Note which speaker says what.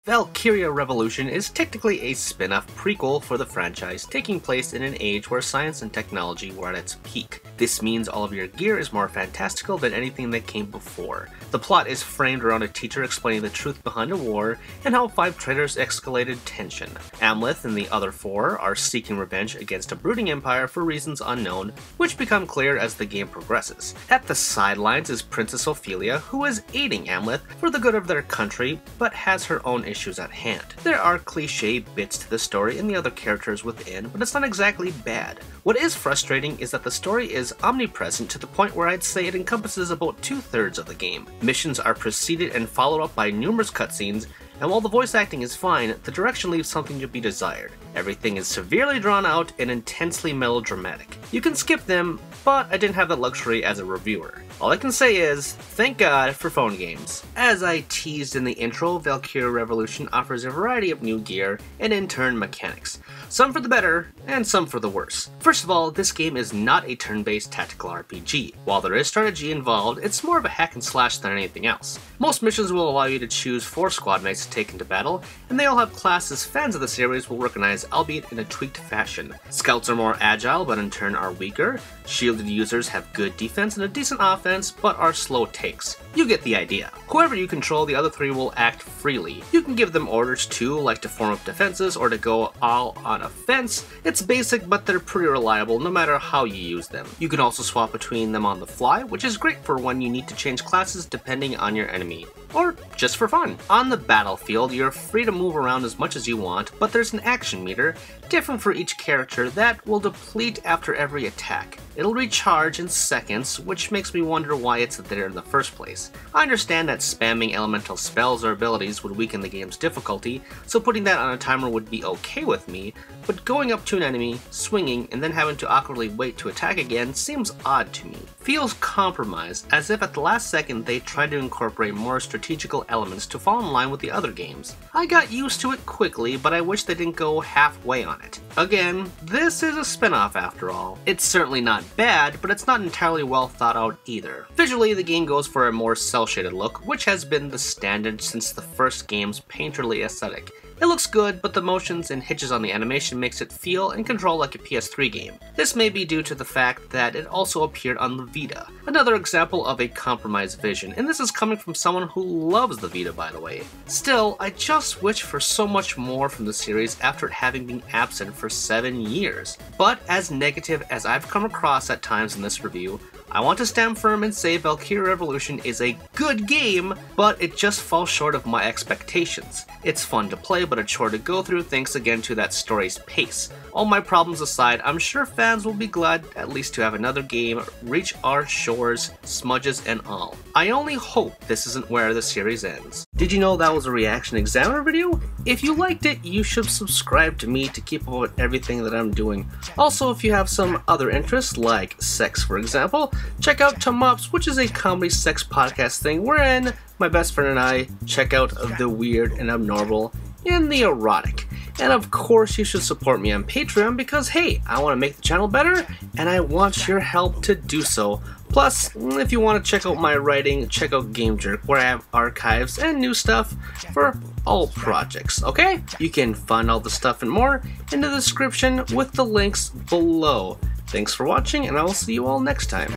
Speaker 1: Valkyria Revolution is technically a spin-off prequel for the franchise, taking place in an age where science and technology were at its peak. This means all of your gear is more fantastical than anything that came before. The plot is framed around a teacher explaining the truth behind a war and how 5 traitors escalated tension. Amleth and the other 4 are seeking revenge against a brooding empire for reasons unknown, which become clear as the game progresses. At the sidelines is Princess Ophelia, who is aiding Amleth for the good of their country, but has her own issues at hand. There are cliché bits to the story and the other characters within, but it's not exactly bad. What is frustrating is that the story is omnipresent to the point where I'd say it encompasses about 2/3 of the game. Missions are preceded and followed up by numerous cutscenes, and while the voice acting is fine, the direction leaves something to be desired. Everything is severely drawn out and intensely melodramatic. You can skip them, but I didn't have that luxury as a reviewer. All I can say is, thank God for phone games. As I teased in the intro, Valkyria Revolution offers a variety of new gear and in turn mechanics. Some for the better, and some for the worse. First of all, this game is not a turn-based tactical RPG. While there is strategy involved, it's more of a hack and slash than anything else. Most missions will allow you to choose 4 squad mates to take into battle, and they all have classes fans of the series will recognize, albeit in a tweaked fashion. Scouts are more agile, but in turn are weaker. Shielded users have good defense and a decent offense, but are slow takes. You get the idea. Whoever you control, the other 3 will act freely. You can give them orders too, like to form up defenses or to go all on offense. It's basic, but they're pretty reliable no matter how you use them. You can also swap between them on the fly, which is great for when you need to change classes depending on your enemy, or just for fun. On the battlefield, you're free to move around as much as you want, but there's an action meter, different for each character, that will deplete after every attack. It'll recharge in seconds, which makes me wonder why it's there in the first place. I understand that spamming elemental spells or abilities would weaken the game's difficulty, so putting that on a timer would be okay with me, but going up to an enemy, swinging, and then having to awkwardly wait to attack again seems odd to me. Feels compromised, as if at the last second they tried to incorporate more strategical elements to fall in line with the other games. I got used to it quickly, but I wish they didn't go halfway on it. Again, this is a spin-off after all. It's certainly not bad, but it's not entirely well thought out either. Visually, the game goes for a more cel-shaded look, which has been the standard since the first game's painterly aesthetic. It looks good, but the motions and hitches on the animation makes it feel and control like a PS3 game. This may be due to the fact that it also appeared on the Vita. Another example of a compromised vision, and this is coming from someone who loves the Vita, by the way. Still, I just wish for so much more from the series after it having been absent for 7 years. But as negative as I've come across at times in this review, I want to stand firm and say Valkyria Revolution is a good game, but it just falls short of my expectations. It's fun to play, but a chore to go through thanks again to that story's pace. All my problems aside, I'm sure fans will be glad at least to have another game reach our shores, smudges and all. I only hope this isn't where the series ends. Did you know that was a ReActionExaminer video? If you liked it, you should subscribe to me to keep up with everything that I'm doing. Also, if you have some other interests, like sex for example, check out Tomops, which is a comedy sex podcast thing wherein my best friend and I check out the weird and abnormal and the erotic. And of course you should support me on Patreon because hey, I want to make the channel better and I want your help to do so. Plus, if you want to check out my writing, check out Game Jerk where I have archives and new stuff for all projects, okay? You can find all the stuff and more in the description with the links below. Thanks for watching and I will see you all next time.